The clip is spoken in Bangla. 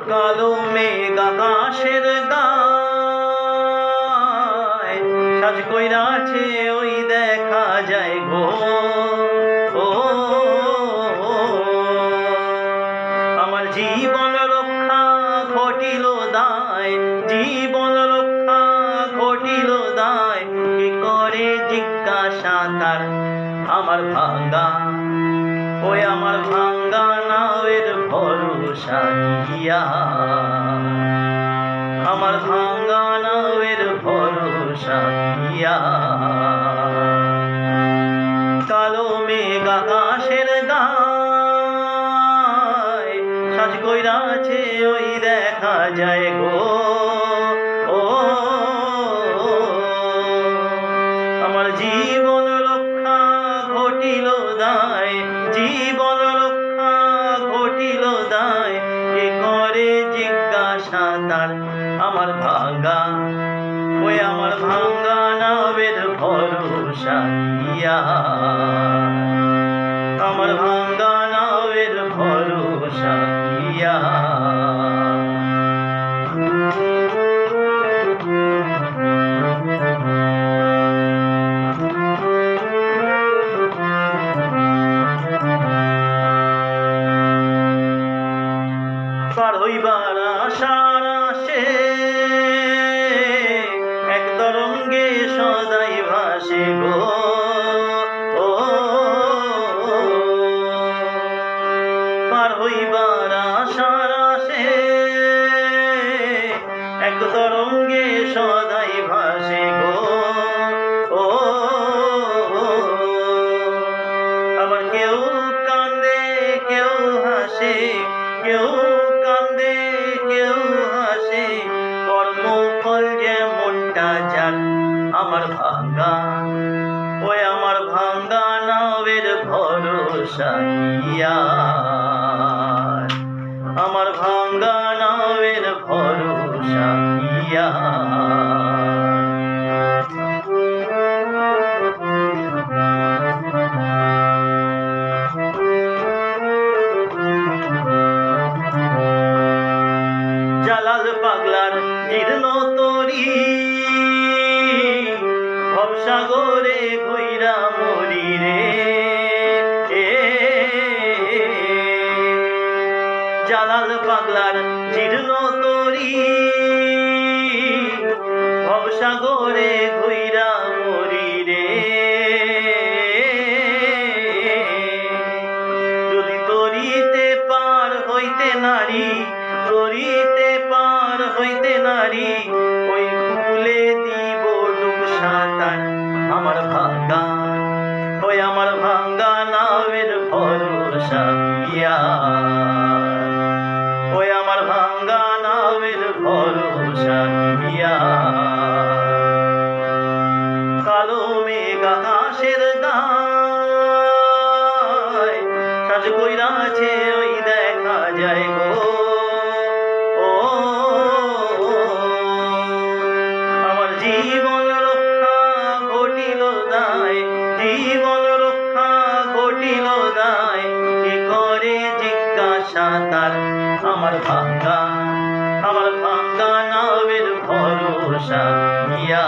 কালো মেঘ আকাশের গায় সাজ কইরাছে ওই দেখা যায় গো। ও আমার জীবন রক্ষা ঘটিল দায়, জীবন রক্ষা ঘটিল দায়, কি করে জিজ্ঞাসা তার আমার ভাঙ্গা, ওই আমার ভাঙ্গা নাওয়ের ভরসা কিয়া, আমার ভাঙ্গা নাওয়ের ভরসা কিয়া। কালো মেঘ আকাশের গায় সাজ কইরাছে ওই দেখা যায় গো। ও আমার জীবন রক্ষা ঘটিল দায়, জীবন রক্ষা ঘটিল দায়, কে করে জিজ্ঞাসা তার আমার ভাঙ্গা, ওই আমার ভাঙ্গা নাওয়ের ভরসা কিয়া, আমার ভাঙ্গা নাওয়ের ভরসা কিয়া। পার হইবার আশার আসে এক তরঙ্গে সদাই ভাসে গো। ও পার হইবার আশার আসে এক তরঙ্গে সদাই ভাসে গো। ও আবার কেউ কান্দে কেউ হাসে, কেউ কান্দে কেউ হাসে, কর্মফল যেমনটা যার আমার ভাঙ্গা, ওই আমার ভাঙ্গা নাওয়ের ভরসা কিয়া, আমার ভাঙ্গা নাওয়ের ভরসা কিয়া। জালাল পাগলার জীর্ণ তরি ভবসাগরে ঘুইরা মরি রে। জালাল পাগলার জীর্ণ তরি ভবসাগরে ঘুইরা মরি রে। যদি তরিতে পার হইতে নারী, তরিতে পার হইতে নারী, ওই খুলে দিব ডুব সাঁতার আমার ভাঙ্গা, ওই আমার ভাঙ্গা নাওয়ের ভরসা কিয়া, ওই আমার ভাঙ্গা নাওয়ের ভরসা কিয়া। কালো মেঘ আকাশের গায় সাজ কইরাছে ওই দেখা যায় গো। জীবন রক্ষা ঘটিল দায়, জীবন রক্ষা ঘটিল দায়, কে করে জিজ্ঞাসা তার আমার ভাঙ্গা, আমার ভাঙ্গা নাওয়ের ভরসা কিয়া।